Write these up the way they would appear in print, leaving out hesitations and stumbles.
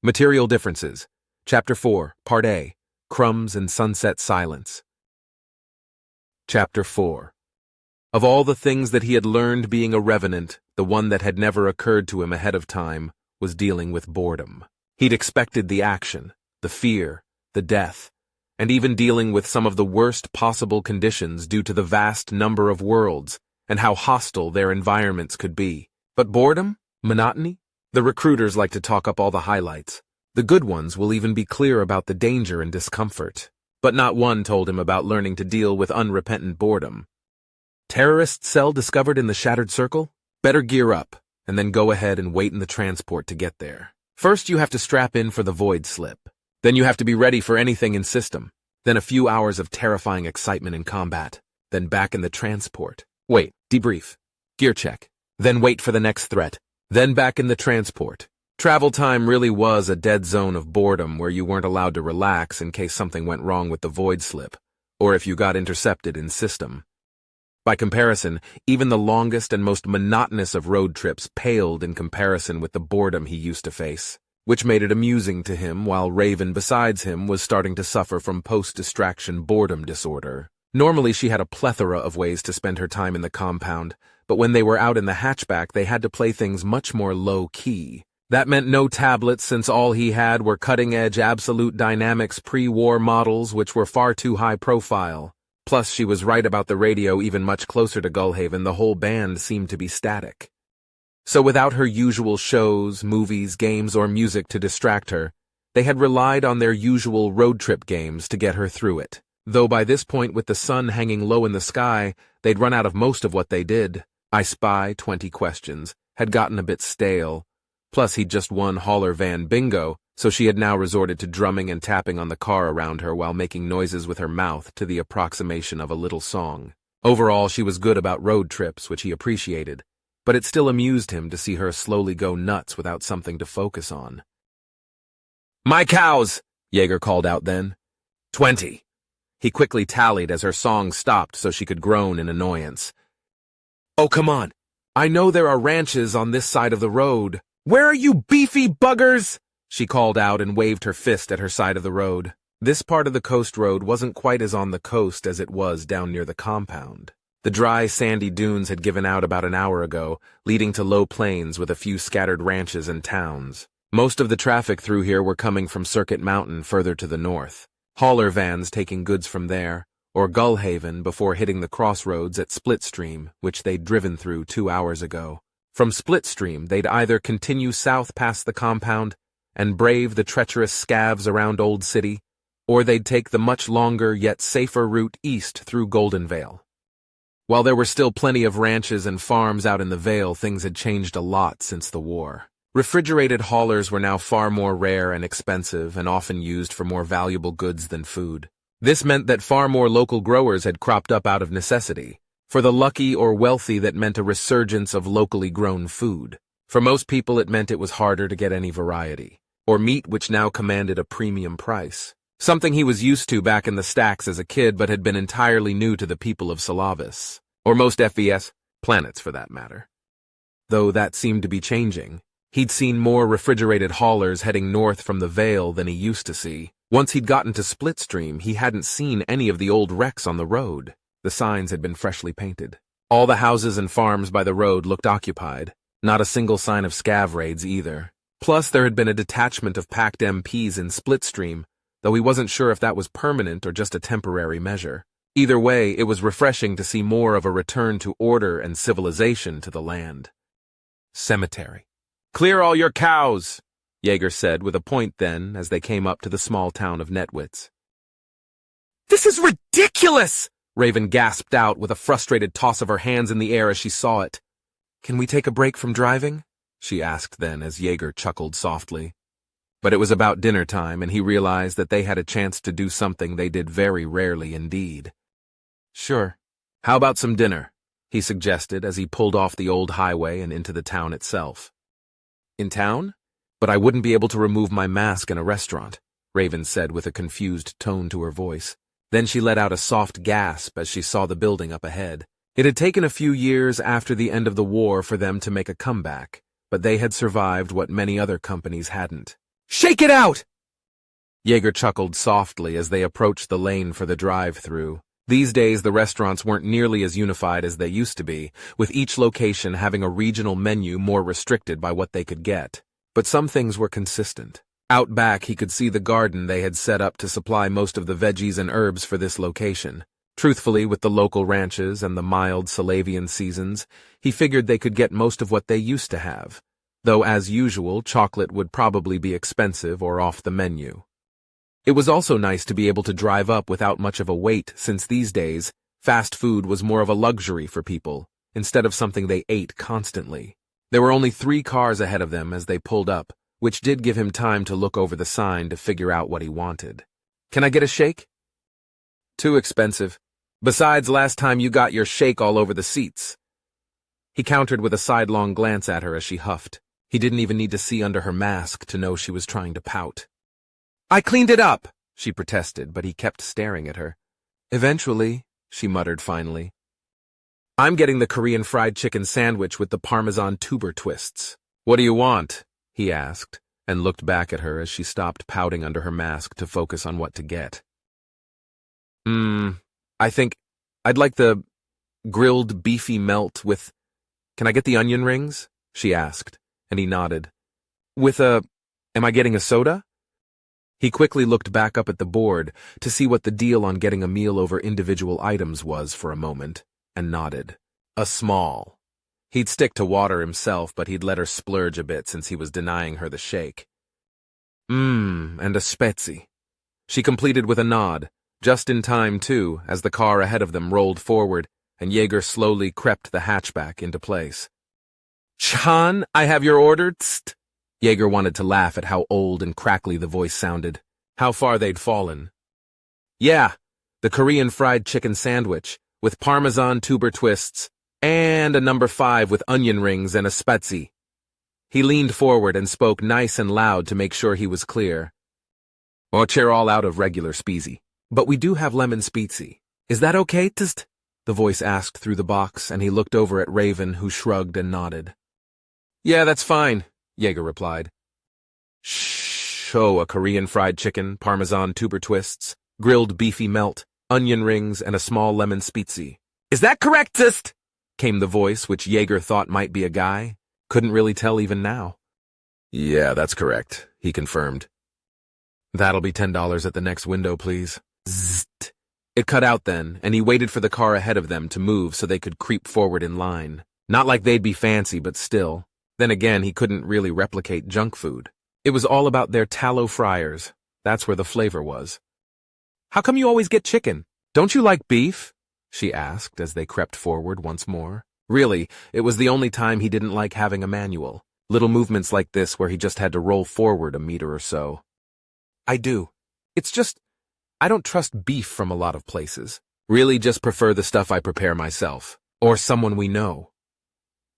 Material Differences. Chapter 4, Part A, Crumbs and Sunset Silence. Chapter 4. Of all the things that he had learned being a revenant, the one that had never occurred to him ahead of time was dealing with boredom. He'd expected the action, the fear, the death, and even dealing with some of the worst possible conditions due to the vast number of worlds and how hostile their environments could be. But boredom? Monotony? The recruiters like to talk up all the highlights. The good ones will even be clear about the danger and discomfort. But not one told him about learning to deal with unrepentant boredom. Terrorist cell discovered in the Shattered Circle? Better gear up, and then go ahead and wait in the transport to get there. First you have to strap in for the void slip. Then you have to be ready for anything in system. Then a few hours of terrifying excitement in combat. Then back in the transport. Wait, debrief. Gear check. Then wait for the next threat. Then back in the transport. Travel time really was a dead zone of boredom where you weren't allowed to relax in case something went wrong with the void slip, or if you got intercepted in system. By comparison, even the longest and most monotonous of road trips paled in comparison with the boredom he used to face, which made it amusing to him while Raven besides him was starting to suffer from post-distraction boredom disorder. Normally she had a plethora of ways to spend her time in the compound, but when they were out in the hatchback they had to play things much more low-key. That meant no tablets since all he had were cutting-edge Absolute Dynamics pre-war models which were far too high-profile. Plus, she was right about the radio even much closer to Gullhaven, the whole band seemed to be static. So without her usual shows, movies, games, or music to distract her, they had relied on their usual road trip games to get her through it. Though by this point with the sun hanging low in the sky, they'd run out of most of what they did. I Spy 20 Questions had gotten a bit stale. Plus he'd just won hauler van bingo, so she had now resorted to drumming and tapping on the car around her while making noises with her mouth to the approximation of a little song. Overall, she was good about road trips, which he appreciated, but it still amused him to see her slowly go nuts without something to focus on. "My cows!" Jaeger called out then. 20. He quickly tallied as her song stopped so she could groan in annoyance. "Oh, come on. I know there are ranches on this side of the road. Where are you beefy buggers?" She called out and waved her fist at her side of the road. This part of the coast road wasn't quite as on the coast as it was down near the compound. The dry, sandy dunes had given out about an hour ago, leading to low plains with a few scattered ranches and towns. Most of the traffic through here were coming from Circuit Mountain further to the north. Hauler vans taking goods from there, or Gullhaven before hitting the crossroads at Splitstream, which they'd driven through 2 hours ago. From Splitstream, they'd either continue south past the compound and brave the treacherous scavs around Old City, or they'd take the much longer yet safer route east through Golden Vale. While there were still plenty of ranches and farms out in the Vale, things had changed a lot since the war. Refrigerated haulers were now far more rare and expensive and often used for more valuable goods than food. This meant that far more local growers had cropped up out of necessity. For the lucky or wealthy, that meant a resurgence of locally grown food. For most people, it meant it was harder to get any variety, or meat which now commanded a premium price. Something he was used to back in the stacks as a kid but had been entirely new to the people of Solavis, or most FVS planets for that matter. Though that seemed to be changing. He'd seen more refrigerated haulers heading north from the Vale than he used to see. Once he'd gotten to Splitstream, he hadn't seen any of the old wrecks on the road. The signs had been freshly painted. All the houses and farms by the road looked occupied, not a single sign of scav raids either. Plus, there had been a detachment of packed MPs in Splitstream, though he wasn't sure if that was permanent or just a temporary measure. Either way, it was refreshing to see more of a return to order and civilization to the land. Cemetery. "Clear all your cows," Jaeger said with a point then as they came up to the small town of Netwitz. "This is ridiculous!" Raven gasped out with a frustrated toss of her hands in the air as she saw it. "Can we take a break from driving?" she asked then as Jaeger chuckled softly. But it was about dinner time and he realized that they had a chance to do something they did very rarely indeed. "Sure. How about some dinner?" he suggested as he pulled off the old highway and into the town itself. "In town? But I wouldn't be able to remove my mask in a restaurant," Raven said with a confused tone to her voice. Then she let out a soft gasp as she saw the building up ahead. It had taken a few years after the end of the war for them to make a comeback, but they had survived what many other companies hadn't. Shake it out! Jaeger chuckled softly as they approached the lane for the drive-thru. These days, the restaurants weren't nearly as unified as they used to be, with each location having a regional menu more restricted by what they could get. But some things were consistent. Out back, he could see the garden they had set up to supply most of the veggies and herbs for this location. Truthfully, with the local ranches and the mild Salavian seasons, he figured they could get most of what they used to have, though as usual, chocolate would probably be expensive or off the menu. It was also nice to be able to drive up without much of a wait, since these days, fast food was more of a luxury for people, instead of something they ate constantly. There were only 3 cars ahead of them as they pulled up, which did give him time to look over the sign to figure out what he wanted. Can I get a shake? Too expensive. Besides, last time you got your shake all over the seats. He countered with a sidelong glance at her as she huffed. He didn't even need to see under her mask to know she was trying to pout. I cleaned it up, she protested, but he kept staring at her. Eventually, she muttered finally. I'm getting the Korean fried chicken sandwich with the Parmesan tuber twists. What do you want? He asked, and looked back at her as she stopped pouting under her mask to focus on what to get. I think I'd like the grilled beefy melt with... Can I get the onion rings? She asked, and he nodded. Am I getting a soda? He quickly looked back up at the board to see what the deal on getting a meal over individual items was for a moment, and nodded. A small. He'd stick to water himself, but he'd let her splurge a bit since he was denying her the shake. And a spezi. She completed with a nod, just in time, too, as the car ahead of them rolled forward, and Jaeger slowly crept the hatchback into place. Chan, I have your order, tst. Jaeger wanted to laugh at how old and crackly the voice sounded, how far they'd fallen. Yeah, the Korean fried chicken sandwich, with Parmesan tuber twists, and a number 5 with onion rings and a spezi. He leaned forward and spoke nice and loud to make sure he was clear. We're all out of regular speezy, but we do have lemon spezi. Is that okay, tst? The voice asked through the box, and he looked over at Raven, who shrugged and nodded. Yeah, that's fine, Jaeger replied. A Korean fried chicken, Parmesan tuber twists, grilled beefy melt, onion rings, and a small lemon spezi. Is that correct, tst? Came the voice, which Jaeger thought might be a guy. Couldn't really tell even now. Yeah, that's correct, he confirmed. That'll be $10 at the next window, please. Zzzt. It cut out then, and he waited for the car ahead of them to move so they could creep forward in line. Not like they'd be fancy, but still. Then again, he couldn't really replicate junk food. It was all about their tallow fryers. That's where the flavor was. How come you always get chicken? Don't you like beef? She asked as they crept forward once more. Really, it was the only time he didn't like having a manual. Little movements like this where he just had to roll forward a meter or so. I do. It's just, I don't trust beef from a lot of places. Really just prefer the stuff I prepare myself. Or someone we know.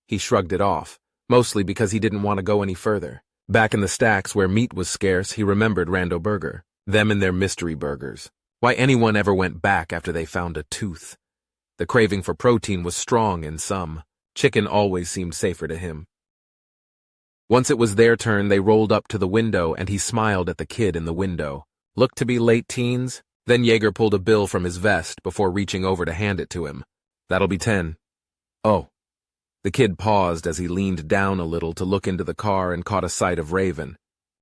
He shrugged it off, mostly because he didn't want to go any further. Back in the stacks where meat was scarce, he remembered Rando Burger. Them and their mystery burgers. Why anyone ever went back after they found a tooth. The craving for protein was strong in some. Chicken always seemed safer to him. Once it was their turn, they rolled up to the window and he smiled at the kid in the window. Looked to be late teens. Then Jaeger pulled a bill from his vest before reaching over to hand it to him. That'll be 10. Oh. The kid paused as he leaned down a little to look into the car and caught a sight of Raven.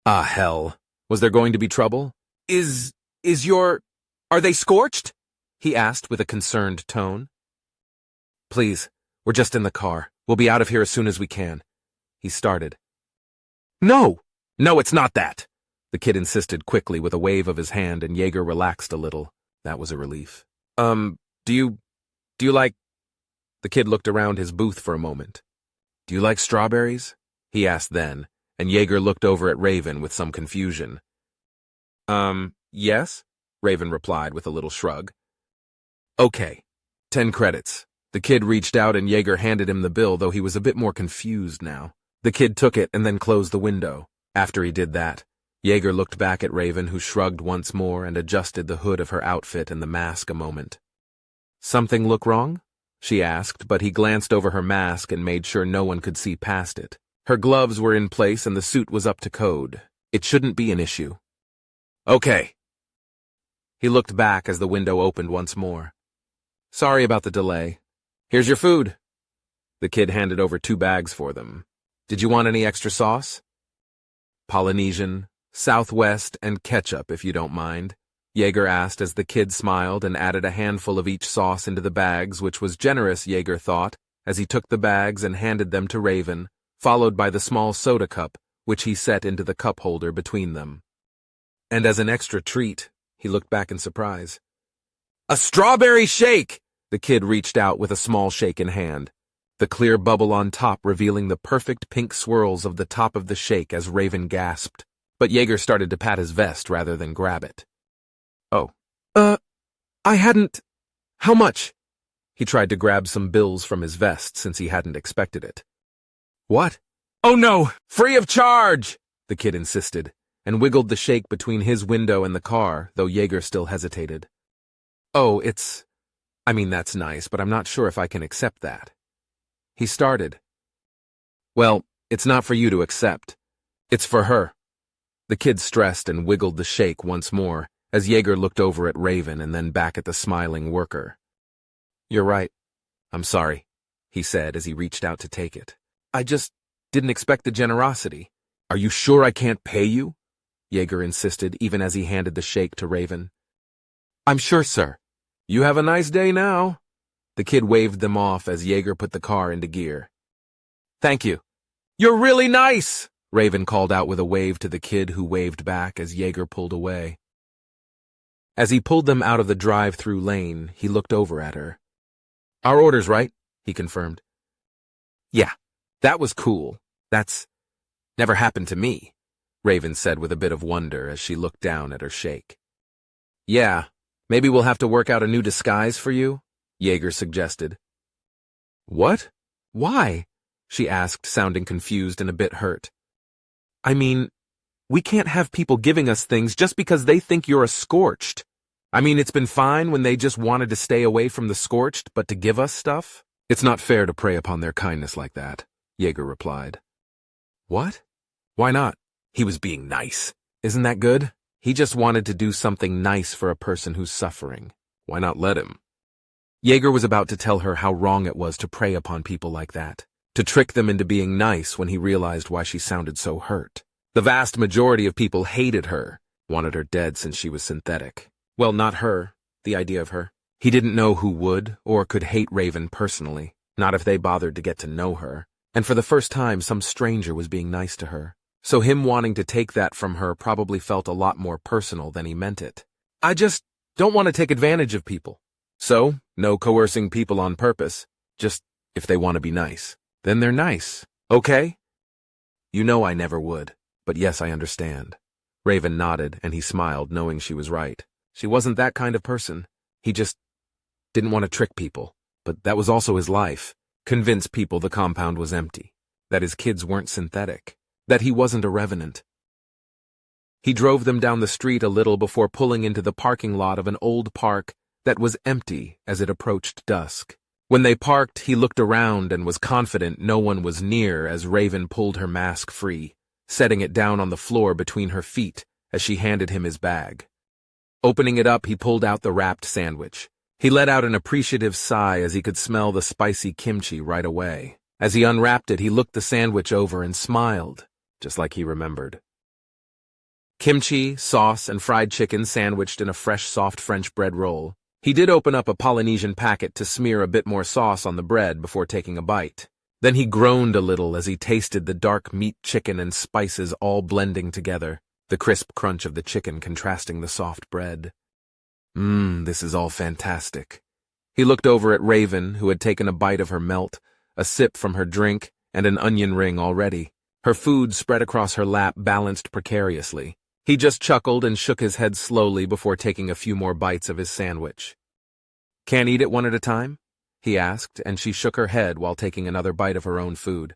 Ah, hell. Was there going to be trouble? Are they scorched? He asked with a concerned tone. Please, we're just in the car. We'll be out of here as soon as we can. He started. No, it's not that. The kid insisted quickly with a wave of his hand, and Jaeger relaxed a little. That was a relief. Do you like... The kid looked around his booth for a moment. Do you like strawberries? He asked then, and Jaeger looked over at Raven with some confusion. Yes, Raven replied with a little shrug. Okay, 10 credits. The kid reached out and Jaeger handed him the bill, though he was a bit more confused now. The kid took it and then closed the window. After he did that, Jaeger looked back at Raven, who shrugged once more and adjusted the hood of her outfit and the mask a moment. Something look wrong? She asked, but he glanced over her mask and made sure no one could see past it. Her gloves were in place and the suit was up to code. It shouldn't be an issue. Okay. He looked back as the window opened once more. Sorry about the delay. Here's your food. The kid handed over 2 bags for them. Did you want any extra sauce? Polynesian, Southwest, and ketchup, if you don't mind, Yeager asked as the kid smiled and added a handful of each sauce into the bags, which was generous, Yeager thought, as he took the bags and handed them to Raven, followed by the small soda cup, which he set into the cup holder between them. And as an extra treat, he looked back in surprise. A strawberry shake! The kid reached out with a small shake in hand, the clear bubble on top revealing the perfect pink swirls of the top of the shake as Raven gasped, but Yeager started to pat his vest rather than grab it. Oh. I hadn't... How much? He tried to grab some bills from his vest since he hadn't expected it. What? Oh no! Free of charge! The kid insisted, and wiggled the shake between his window and the car, though Yeager still hesitated. Oh, that's nice, but I'm not sure if I can accept that. He started. Well, it's not for you to accept. It's for her. The kid stressed and wiggled the shake once more, as Yeager looked over at Raven and then back at the smiling worker. You're right. I'm sorry, he said as he reached out to take it. I just didn't expect the generosity. Are you sure I can't pay you? Yeager insisted, even as he handed the shake to Raven. I'm sure, sir. You have a nice day now. The kid waved them off as Yeager put the car into gear. Thank you. You're really nice, Raven called out with a wave to the kid who waved back as Yeager pulled away. As he pulled them out of the drive-through lane, he looked over at her. Our order's right, he confirmed. Yeah, that was cool. That's never happened to me, Raven said with a bit of wonder as she looked down at her shake. Yeah, maybe we'll have to work out a new disguise for you, Yeager suggested. What? Why? She asked, sounding confused and a bit hurt. I mean, we can't have people giving us things just because they think you're a scorched. I mean, it's been fine when they just wanted to stay away from the scorched, but to give us stuff? It's not fair to prey upon their kindness like that, Yeager replied. What? Why not? He was being nice. Isn't that good? He just wanted to do something nice for a person who's suffering. Why not let him? Yeager was about to tell her how wrong it was to prey upon people like that, to trick them into being nice when he realized why she sounded so hurt. The vast majority of people hated her, wanted her dead since she was synthetic. Well, not her, the idea of her. He didn't know who would or could hate Raven personally, not if they bothered to get to know her. And for the first time, some stranger was being nice to her. So him wanting to take that from her probably felt a lot more personal than he meant it. I just don't want to take advantage of people. So, no coercing people on purpose. Just if they want to be nice. Then they're nice, okay? You know I never would, but yes, I understand. Raven nodded, and he smiled, knowing she was right. She wasn't that kind of person. He just didn't want to trick people, but that was also his life. Convince people the compound was empty, that his kids weren't synthetic, that he wasn't a revenant. He drove them down the street a little before pulling into the parking lot of an old park that was empty as it approached dusk. When they parked, he looked around and was confident no one was near as Raven pulled her mask free, setting it down on the floor between her feet as she handed him his bag. Opening it up, he pulled out the wrapped sandwich. He let out an appreciative sigh as he could smell the spicy kimchi right away. As he unwrapped it, he looked the sandwich over and smiled, just like he remembered. Kimchi, sauce, and fried chicken sandwiched in a fresh, soft French bread roll. He did open up a Polynesian packet to smear a bit more sauce on the bread before taking a bite. Then he groaned a little as he tasted the dark meat chicken and spices all blending together, the crisp crunch of the chicken contrasting the soft bread. This is all fantastic. He looked over at Raven, who had taken a bite of her melt, a sip from her drink, and an onion ring already. Her food spread across her lap, balanced precariously. He just chuckled and shook his head slowly before taking a few more bites of his sandwich. Can't eat it one at a time? He asked, and she shook her head while taking another bite of her own food.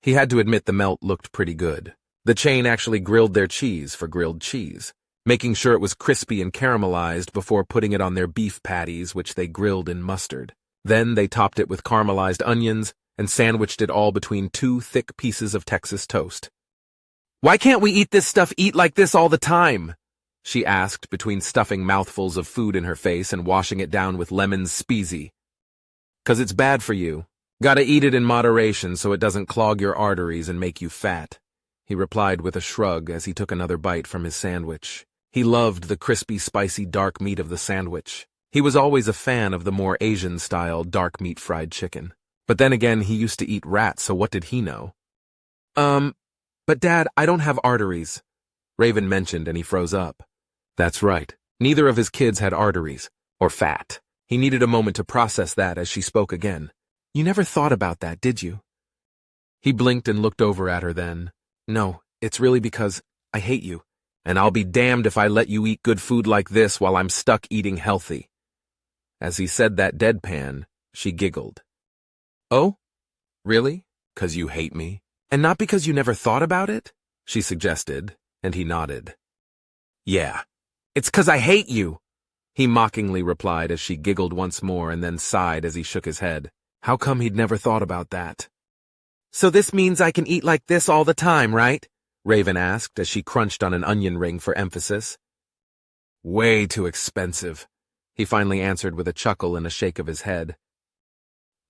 He had to admit the melt looked pretty good. The chain actually grilled their cheese for grilled cheese, making sure it was crispy and caramelized before putting it on their beef patties, which they grilled in mustard. Then they topped it with caramelized onions and sandwiched it all between 2 thick pieces of Texas toast. Why can't we eat this stuff like this all the time? She asked between stuffing mouthfuls of food in her face and washing it down with lemon speezy. 'Cause it's bad for you. Gotta eat it in moderation so it doesn't clog your arteries and make you fat, he replied with a shrug as he took another bite from his sandwich. He loved the crispy, spicy dark meat of the sandwich. He was always a fan of the more Asian-style dark meat fried chicken. But then again, he used to eat rats, so what did he know? But Dad, I don't have arteries, Raven mentioned, and he froze up. That's right. Neither of his kids had arteries, or fat. He needed a moment to process that as she spoke again. You never thought about that, did you? He blinked and looked over at her then. No, it's really because I hate you, and I'll be damned if I let you eat good food like this while I'm stuck eating healthy. As he said that deadpan, she giggled. Oh? Really? 'Cause you hate me? And not because you never thought about it? She suggested, and he nodded. Yeah, it's 'cause I hate you, he mockingly replied as she giggled once more and then sighed as he shook his head. How come he'd never thought about that? So this means I can eat like this all the time, right? Raven asked as she crunched on an onion ring for emphasis. Way too expensive, he finally answered with a chuckle and a shake of his head.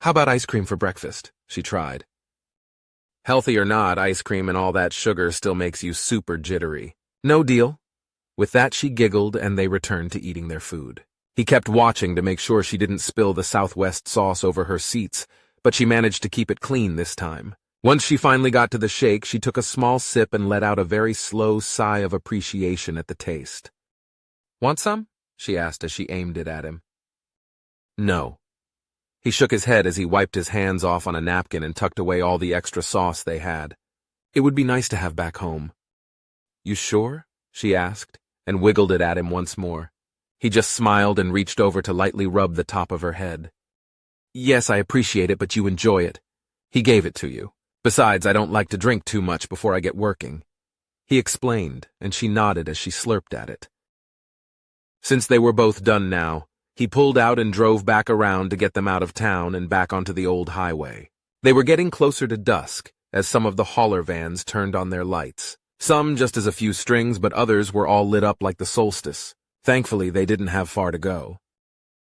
How about ice cream for breakfast? She tried. Healthy or not, ice cream and all that sugar still makes you super jittery. No deal. With that, she giggled and they returned to eating their food. He kept watching to make sure she didn't spill the Southwest sauce over her seats, but she managed to keep it clean this time. Once she finally got to the shake, she took a small sip and let out a very slow sigh of appreciation at the taste. Want some? She asked as she aimed it at him. No. He shook his head as he wiped his hands off on a napkin and tucked away all the extra sauce they had. It would be nice to have back home. You sure? She asked, and wiggled it at him once more. He just smiled and reached over to lightly rub the top of her head. Yes, I appreciate it, but you enjoy it. He gave it to you. Besides, I don't like to drink too much before I get working. He explained, and she nodded as she slurped at it. Since they were both done now, he pulled out and drove back around to get them out of town and back onto the old highway. They were getting closer to dusk as some of the hauler vans turned on their lights. Some just as a few strings, but others were all lit up like the solstice. Thankfully, they didn't have far to go.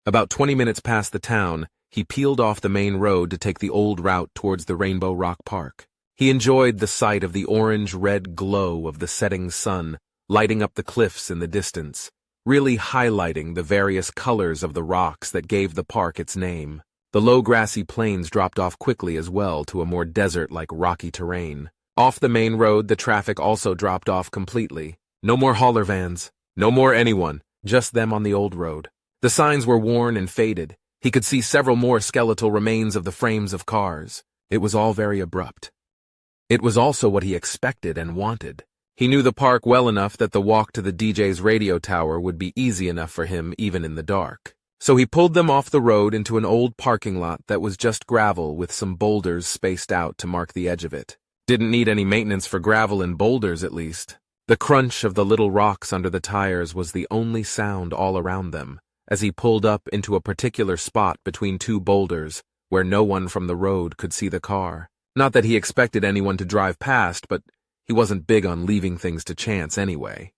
About 20 minutes past the town, he peeled off the main road to take the old route towards the Rainbow Rock Park. He enjoyed the sight of the orange-red glow of the setting sun lighting up the cliffs in the distance, really highlighting the various colors of the rocks that gave the park its name. The low grassy plains dropped off quickly as well to a more desert-like rocky terrain. Off the main road, the traffic also dropped off completely. No more hauler vans. No more anyone. Just them on the old road. The signs were worn and faded. He could see several more skeletal remains of the frames of cars. It was all very abrupt. It was also what he expected and wanted. He knew the park well enough that the walk to the DJ's radio tower would be easy enough for him even in the dark. So he pulled them off the road into an old parking lot that was just gravel with some boulders spaced out to mark the edge of it. Didn't need any maintenance for gravel and boulders, at least. The crunch of the little rocks under the tires was the only sound all around them, as he pulled up into a particular spot between two boulders where no one from the road could see the car. Not that he expected anyone to drive past, but he wasn't big on leaving things to chance anyway.